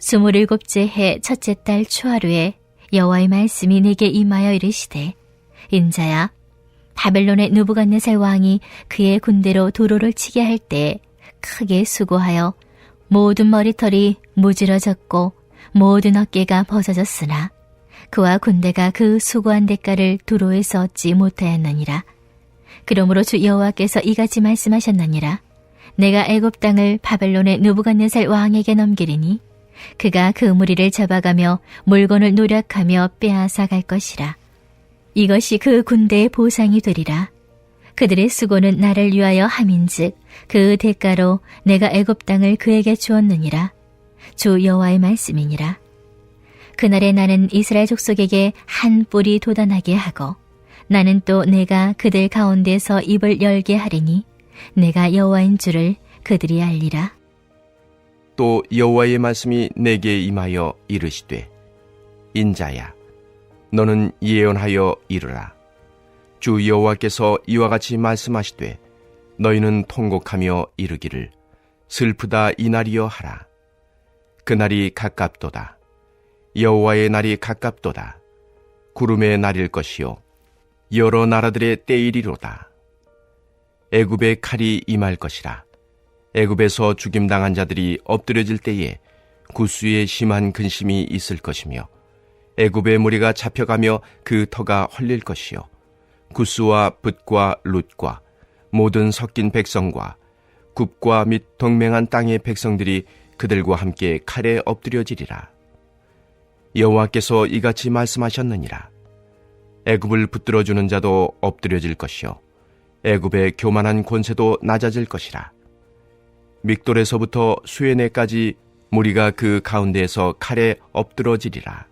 스물일곱째 해 첫째 달 초하루에 여호와의 말씀이 내게 임하여 이르시되, 인자야, 바벨론의 느부갓네살 왕이 그의 군대로 도로를 치게 할 때 크게 수고하여 모든 머리털이 무지러졌고 모든 어깨가 벗어졌으나 그와 군대가 그 수고한 대가를 도로에서 얻지 못하였느니라. 그러므로 주 여호와께서 이같이 말씀하셨느니라. 내가 애굽 땅을 바벨론의 느부갓네살 왕에게 넘기리니 그가 그 무리를 잡아가며 물건을 노략하며 빼앗아 갈 것이라. 이것이 그 군대의 보상이 되리라. 그들의 수고는 나를 위하여 함인즉 그 대가로 내가 애굽 땅을 그에게 주었느니라. 주 여호와의 말씀이니라. 그날에 나는 이스라엘 족속에게 한 뿔이 돋아나게 하고 나는 또 내가 그들 가운데서 입을 열게 하리니 내가 여호와인 줄을 그들이 알리라. 또 여호와의 말씀이 내게 임하여 이르시되, 인자야, 너는 예언하여 이르라. 주 여호와께서 이와 같이 말씀하시되, 너희는 통곡하며 이르기를 슬프다 이날이여 하라. 그날이 가깝도다. 여호와의 날이 가깝도다. 구름의 날일 것이요 여러 나라들의 때이리로다. 애굽의 칼이 임할 것이라. 애굽에서 죽임당한 자들이 엎드려질 때에 구스에 심한 근심이 있을 것이며 애굽의 무리가 잡혀가며 그 터가 헐릴 것이요 구스와 붓과 룻과 모든 섞인 백성과 굽과 및 동맹한 땅의 백성들이 그들과 함께 칼에 엎드려지리라. 여호와께서 이같이 말씀하셨느니라. 애굽을 붙들어주는 자도 엎드려질 것이요 애굽의 교만한 권세도 낮아질 것이라. 믹돌에서부터 수에네까지 무리가 그 가운데에서 칼에 엎드러지리라.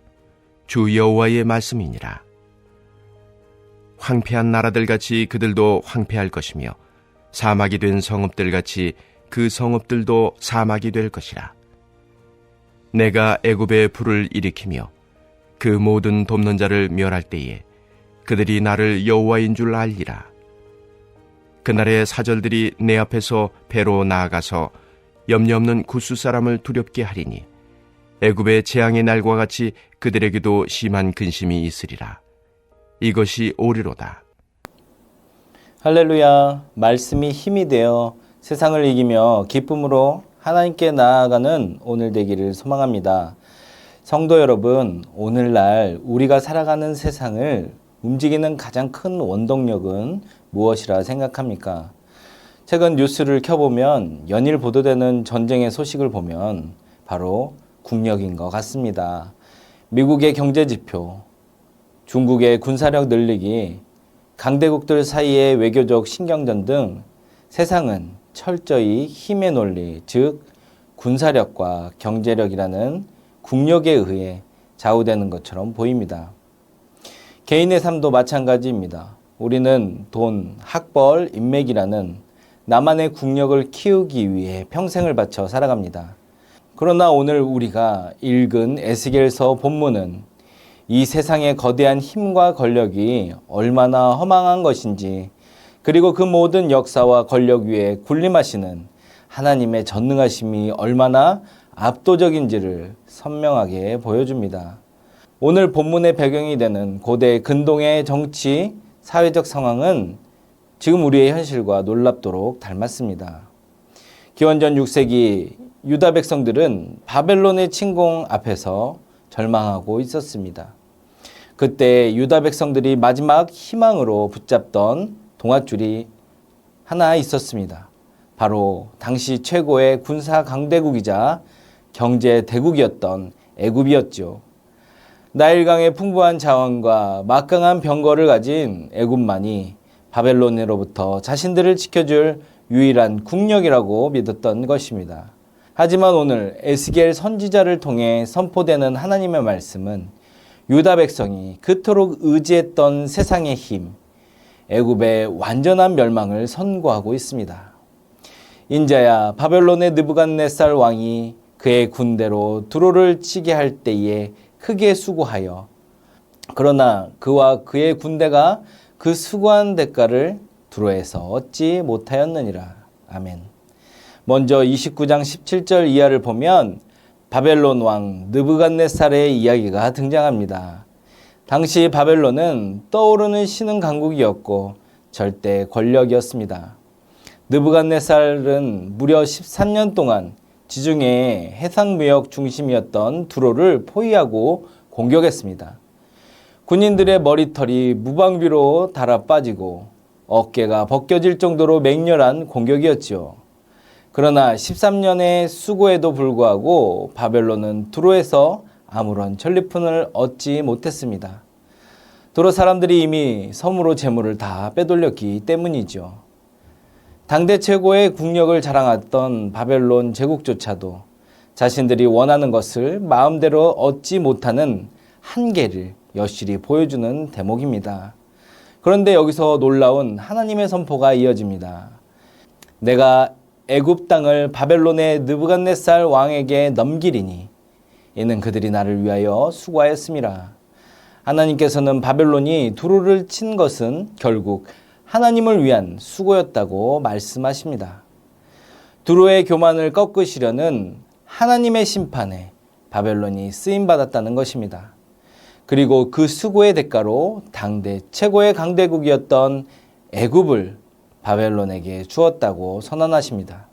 주 여호와의 말씀이니라. 황폐한 나라들같이 그들도 황폐할 것이며 사막이 된 성읍들같이 그 성읍들도 사막이 될 것이라. 내가 애굽에 불을 일으키며 그 모든 돕는 자를 멸할 때에 그들이 나를 여호와인 줄 알리라. 그날의 사절들이 내 앞에서 배로 나아가서 염려 없는 구스 사람을 두렵게 하리니 애굽의 재앙의 날과 같이 그들에게도 심한 근심이 있으리라. 이것이 오리로다. 할렐루야. 말씀이 힘이 되어 세상을 이기며 기쁨으로 하나님께 나아가는 오늘 되기를 소망합니다. 성도 여러분, 오늘날 우리가 살아가는 세상을 움직이는 가장 큰 원동력은 무엇이라 생각합니까? 최근 뉴스를 켜보면 연일 보도되는 전쟁의 소식을 보면 바로 국력인 것 같습니다. 미국의 경제지표, 중국의 군사력 늘리기, 강대국들 사이의 외교적 신경전 등 세상은 철저히 힘의 논리, 즉 군사력과 경제력이라는 국력에 의해 좌우되는 것처럼 보입니다. 개인의 삶도 마찬가지입니다. 우리는 돈, 학벌, 인맥이라는 나만의 국력을 키우기 위해 평생을 바쳐 살아갑니다. 그러나 오늘 우리가 읽은 에스겔서 본문은 이 세상의 거대한 힘과 권력이 얼마나 허망한 것인지, 그리고 그 모든 역사와 권력 위에 군림하시는 하나님의 전능하심이 얼마나 압도적인지를 선명하게 보여줍니다. 오늘 본문의 배경이 되는 고대 근동의 정치, 사회적 상황은 지금 우리의 현실과 놀랍도록 닮았습니다. 기원전 6세기 유다 백성들은 바벨론의 침공 앞에서 절망하고 있었습니다. 그때 유다 백성들이 마지막 희망으로 붙잡던 동아줄이 하나 있었습니다. 바로 당시 최고의 군사 강대국이자 경제 대국이었던 애굽이었죠. 나일강의 풍부한 자원과 막강한 병거를 가진 애굽만이 바벨론으로부터 자신들을 지켜줄 유일한 국력이라고 믿었던 것입니다. 하지만 오늘 에스겔 선지자를 통해 선포되는 하나님의 말씀은 유다 백성이 그토록 의지했던 세상의 힘, 애굽의 완전한 멸망을 선고하고 있습니다. 인자야 바벨론의 느부갓네살 왕이 그의 군대로 두로를 치게 할 때에 크게 수고하여, 그러나 그와 그의 군대가 그 수고한 대가를 두로에서 얻지 못하였느니라. 아멘. 먼저 29장 17절 이하를 보면 바벨론 왕 느부갓네살의 이야기가 등장합니다. 당시 바벨론은 떠오르는 신흥 강국이었고 절대 권력이었습니다. 느부갓네살은 무려 13년 동안 지중해의 해상무역 중심이었던 두로를 포위하고 공격했습니다. 군인들의 머리털이 무방비로 달아 빠지고 어깨가 벗겨질 정도로 맹렬한 공격이었죠. 그러나 13년의 수고에도 불구하고 바벨론은 두로에서 아무런 전리품을 얻지 못했습니다. 두로 사람들이 이미 섬으로 재물을 다 빼돌렸기 때문이죠. 당대 최고의 국력을 자랑했던 바벨론 제국조차도 자신들이 원하는 것을 마음대로 얻지 못하는 한계를 여실히 보여주는 대목입니다. 그런데 여기서 놀라운 하나님의 선포가 이어집니다. 내가 애굽 땅을 바벨론의 느부갓네살 왕에게 넘기리니 이는 그들이 나를 위하여 수고하였음이라. 하나님께서는 바벨론이 두로를 친 것은 결국 하나님을 위한 수고였다고 말씀하십니다. 두로의 교만을 꺾으시려는 하나님의 심판에 바벨론이 쓰임받았다는 것입니다. 그리고 그 수고의 대가로 당대 최고의 강대국이었던 애굽을 바벨론에게 주었다고 선언하십니다.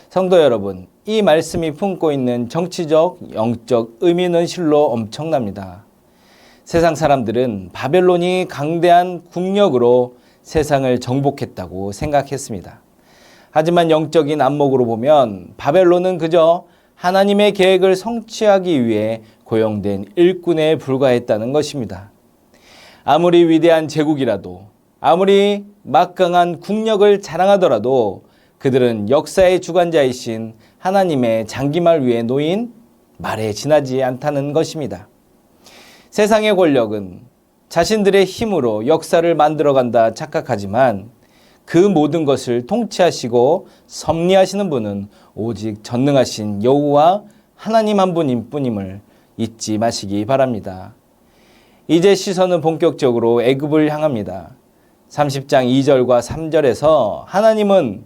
성도 여러분, 이 말씀이 품고 있는 정치적, 영적 의미는 실로 엄청납니다. 세상 사람들은 바벨론이 강대한 국력으로 세상을 정복했다고 생각했습니다. 하지만 영적인 안목으로 보면 바벨론은 그저 하나님의 계획을 성취하기 위해 고용된 일꾼에 불과했다는 것입니다. 아무리 위대한 제국이라도, 아무리 막강한 국력을 자랑하더라도 그들은 역사의 주관자이신 하나님의 장기말 위에 놓인 말에 지나지 않다는 것입니다. 세상의 권력은 자신들의 힘으로 역사를 만들어간다 착각하지만 그 모든 것을 통치하시고 섭리하시는 분은 오직 전능하신 여호와 하나님 한 분일 뿐임을 잊지 마시기 바랍니다. 이제 시선은 본격적으로 애굽을 향합니다. 30장 2절과 3절에서 하나님은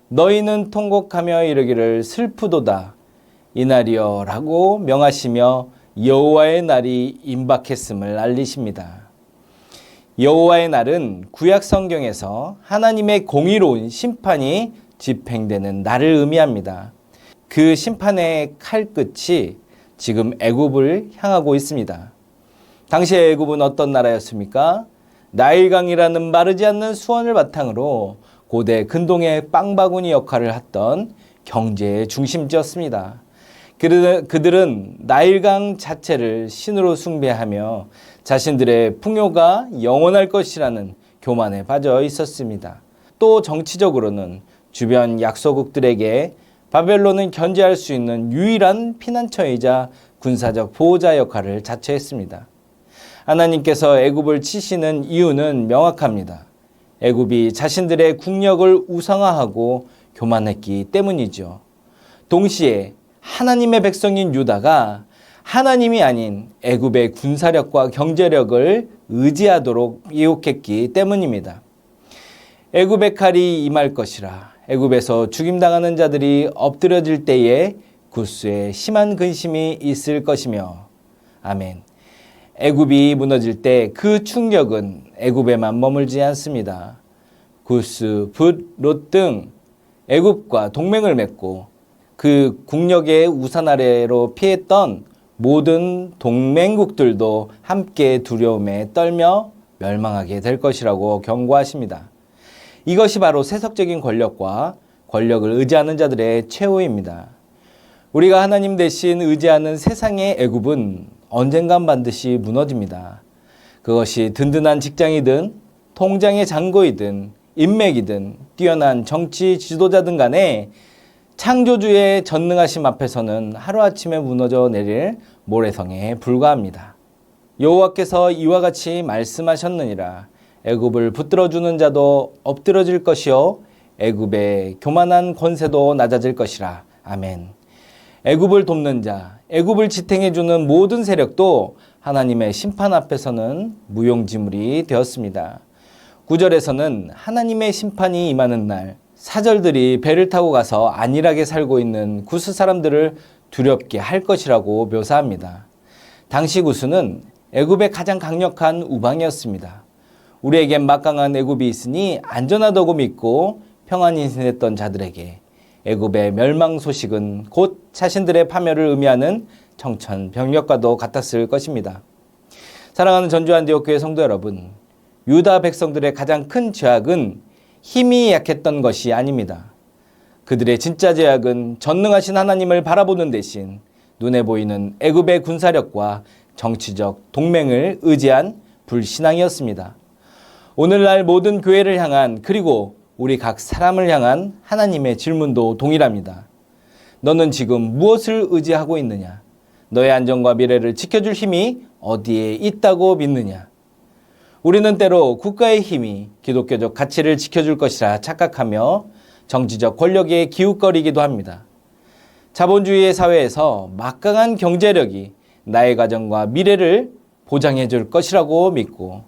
너희는 통곡하며 이르기를 슬프도다 이날이여 라고 명하시며 여호와의 날이 임박했음을 알리십니다. 여호와의 날은 구약 성경에서 하나님의 공의로운 심판이 집행되는 날을 의미합니다. 그 심판의 칼끝이 지금 애굽을 향하고 있습니다. 당시의 애굽은 어떤 나라였습니까? 나일강이라는 마르지 않는 수원을 바탕으로 고대 근동의 빵바구니 역할을 했던 경제의 중심지였습니다. 그들은 나일강 자체를 신으로 숭배하며 자신들의 풍요가 영원할 것이라는 교만에 빠져 있었습니다. 또 정치적으로는 주변 약소국들에게 바벨론은 견제할 수 있는 유일한 피난처이자 군사적 보호자 역할을 자처했습니다. 하나님께서 애굽을 치시는 이유는 명확합니다. 애굽이 자신들의 국력을 우상화하고 교만했기 때문이죠. 동시에 하나님의 백성인 유다가 하나님이 아닌 애굽의 군사력과 경제력을 의지하도록 유혹했기 때문입니다. 애굽의 칼이 임할 것이라. 애굽에서 죽임당하는 자들이 엎드려질 때에 구스에 심한 근심이 있을 것이며. 아멘. 애굽이 무너질 때 그 충격은 애굽에만 머물지 않습니다. 구스, 붓, 롯 등 애굽과 동맹을 맺고 그 국력의 우산 아래로 피했던 모든 동맹국들도 함께 두려움에 떨며 멸망하게 될 것이라고 경고하십니다. 이것이 바로 세속적인 권력과 권력을 의지하는 자들의 최후입니다. 우리가 하나님 대신 의지하는 세상의 애굽은 언젠간 반드시 무너집니다. 그것이 든든한 직장이든 통장의 잔고이든 인맥이든 뛰어난 정치 지도자든 간에 창조주의 전능하심 앞에서는 하루아침에 무너져 내릴 모래성에 불과합니다. 여호와께서 이와 같이 말씀하셨느니라. 애굽을 붙들어주는 자도 엎드러질 것이요 애굽의 교만한 권세도 낮아질 것이라. 아멘. 애굽을 돕는 자, 애굽을 지탱해주는 모든 세력도 하나님의 심판 앞에서는 무용지물이 되었습니다. 9절에서는 하나님의 심판이 임하는 날, 사절들이 배를 타고 가서 안일하게 살고 있는 구스 사람들을 두렵게 할 것이라고 묘사합니다. 당시 구스는 애굽의 가장 강력한 우방이었습니다. 우리에겐 막강한 애굽이 있으니 안전하다고 믿고 평안히 지냈던 자들에게 애굽의 멸망 소식은 곧 자신들의 파멸을 의미하는 청천벽력과도 같았을 것입니다. 사랑하는 전주안디옥교회 성도 여러분, 유다 백성들의 가장 큰 죄악은 힘이 약했던 것이 아닙니다. 그들의 진짜 죄악은 전능하신 하나님을 바라보는 대신 눈에 보이는 애굽의 군사력과 정치적 동맹을 의지한 불신앙이었습니다. 오늘날 모든 교회를 향한 그리고 우리 각 사람을 향한 하나님의 질문도 동일합니다. 너는 지금 무엇을 의지하고 있느냐? 너의 안전과 미래를 지켜줄 힘이 어디에 있다고 믿느냐? 우리는 때로 국가의 힘이 기독교적 가치를 지켜줄 것이라 착각하며 정치적 권력에 기웃거리기도 합니다. 자본주의의 사회에서 막강한 경제력이 나의 가정과 미래를 보장해 줄 것이라고 믿고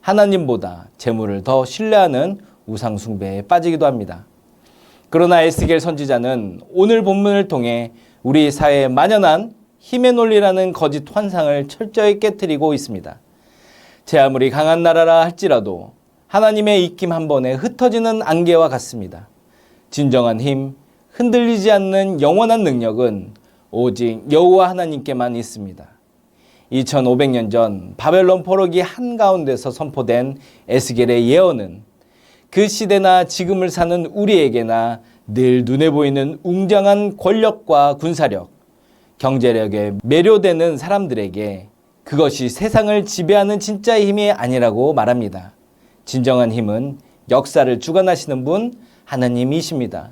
하나님보다 재물을 더 신뢰하는 우상숭배에 빠지기도 합니다. 그러나 에스겔 선지자는 오늘 본문을 통해 우리 사회에 만연한 힘의 논리라는 거짓 환상을 철저히 깨트리고 있습니다. 제 아무리 강한 나라라 할지라도 하나님의 입김 한 번에 흩어지는 안개와 같습니다. 진정한 힘, 흔들리지 않는 영원한 능력은 오직 여호와 하나님께만 있습니다. 2500년 전 바벨론 포로기 한가운데서 선포된 에스겔의 예언은 그 시대나 지금을 사는 우리에게나 늘 눈에 보이는 웅장한 권력과 군사력, 경제력에 매료되는 사람들에게 그것이 세상을 지배하는 진짜 힘이 아니라고 말합니다. 진정한 힘은 역사를 주관하시는 분 하나님이십니다.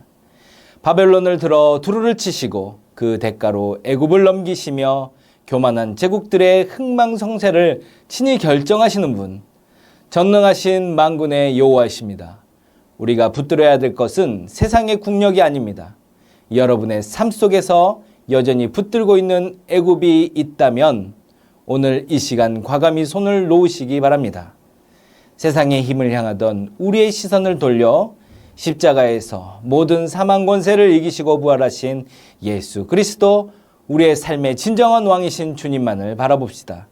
바벨론을 들어 두루를 치시고 그 대가로 애굽을 넘기시며 교만한 제국들의 흥망성쇠를 친히 결정하시는 분, 전능하신 만군의 여호와이십니다. 우리가 붙들어야 될 것은 세상의 국력이 아닙니다. 여러분의 삶 속에서 여전히 붙들고 있는 애굽이 있다면 오늘 이 시간 과감히 손을 놓으시기 바랍니다. 세상의 힘을 향하던 우리의 시선을 돌려 십자가에서 모든 사망 권세를 이기시고 부활하신 예수 그리스도, 우리의 삶의 진정한 왕이신 주님만을 바라봅시다.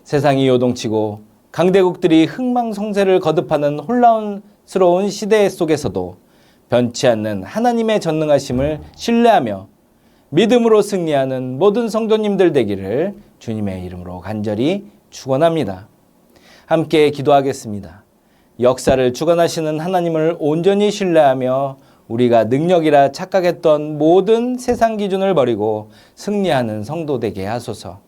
세상이 요동치고 강대국들이 흥망성쇠를 거듭하는 혼란스러운 시대 속에서도 변치 않는 하나님의 전능하심을 신뢰하며 믿음으로 승리하는 모든 성도님들 되기를 주님의 이름으로 간절히 축원합니다. 함께 기도하겠습니다. 역사를 주관하시는 하나님을 온전히 신뢰하며 우리가 능력이라 착각했던 모든 세상 기준을 버리고 승리하는 성도 되게 하소서.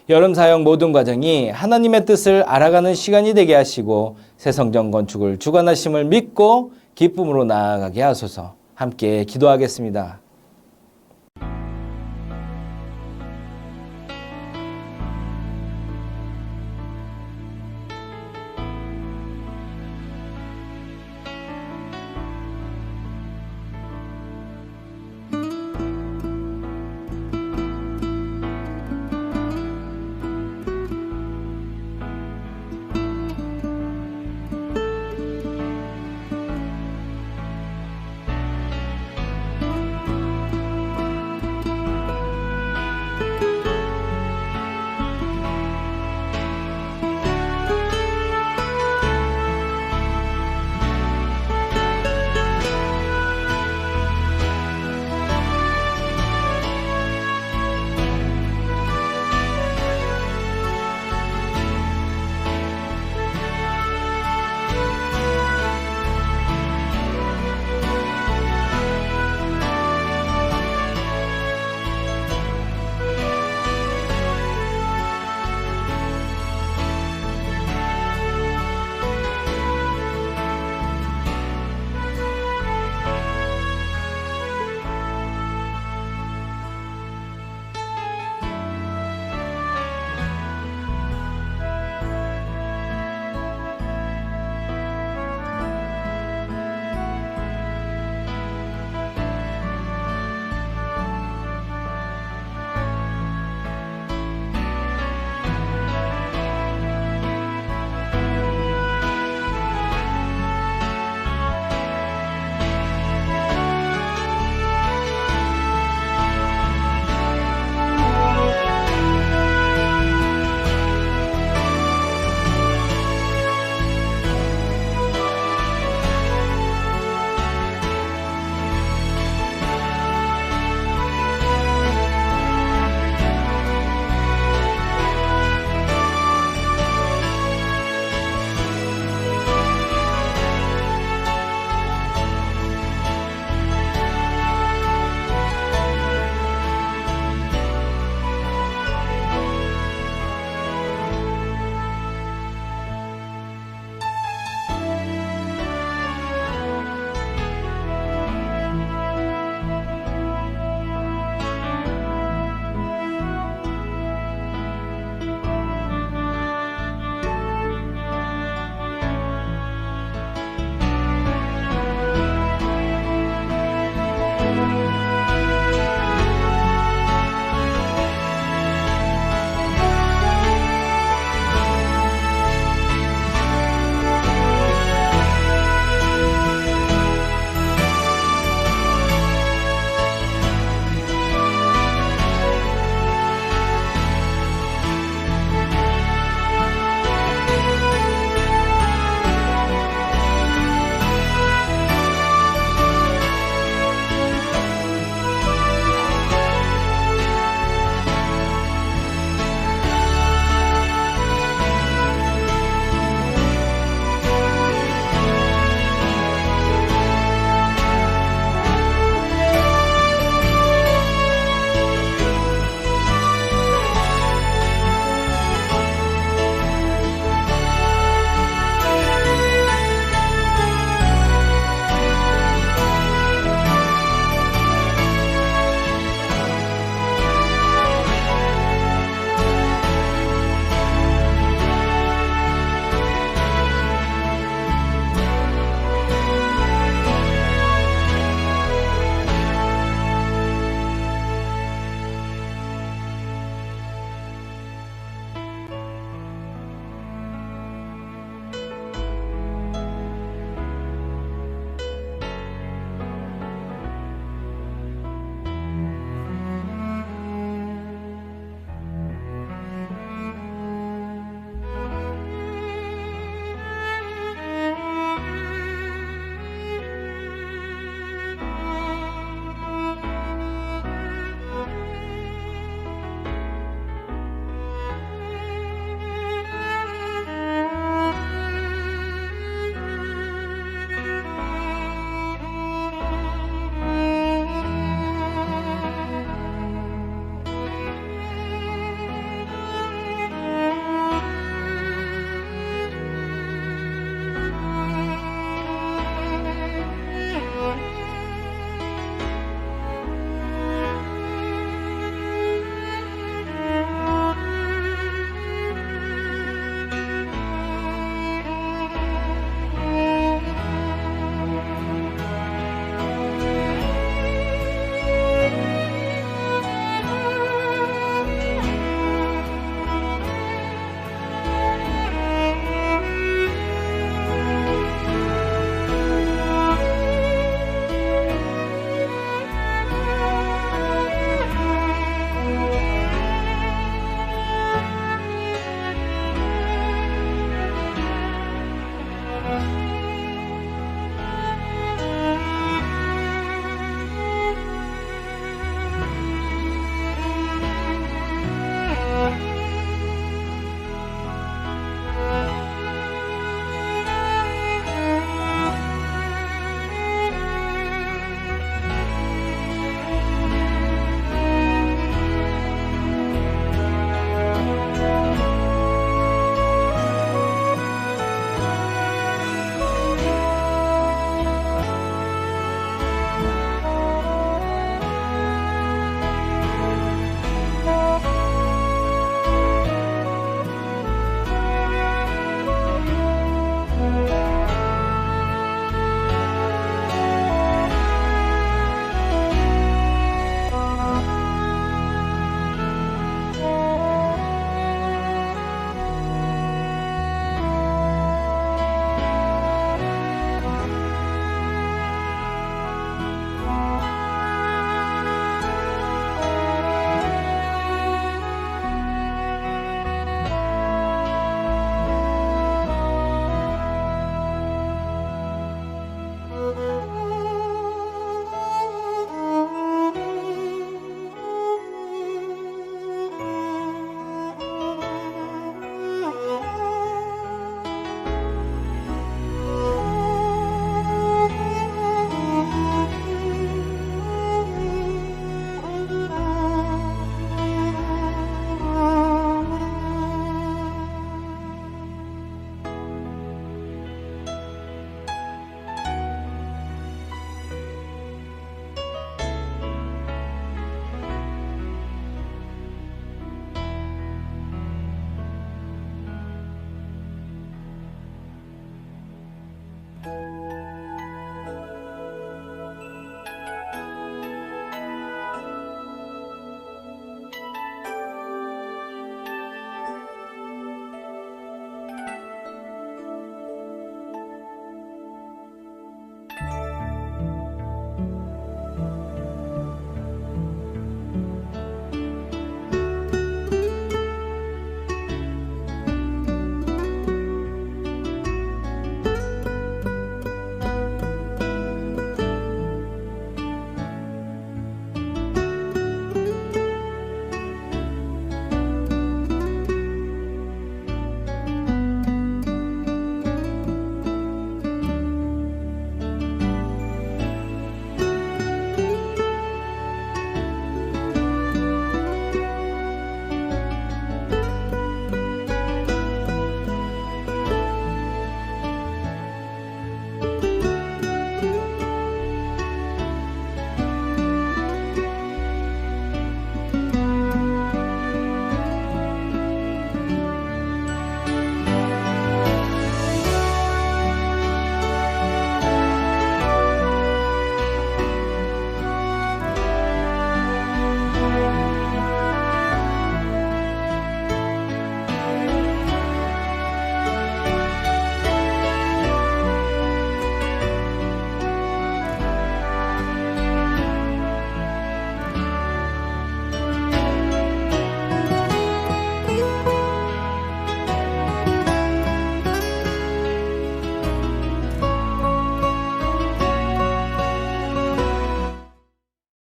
여름 사역 모든 과정이 하나님의 뜻을 알아가는 시간이 되게 하시고 새 성전 건축을 주관하심을 믿고 기쁨으로 나아가게 하소서. 함께 기도하겠습니다.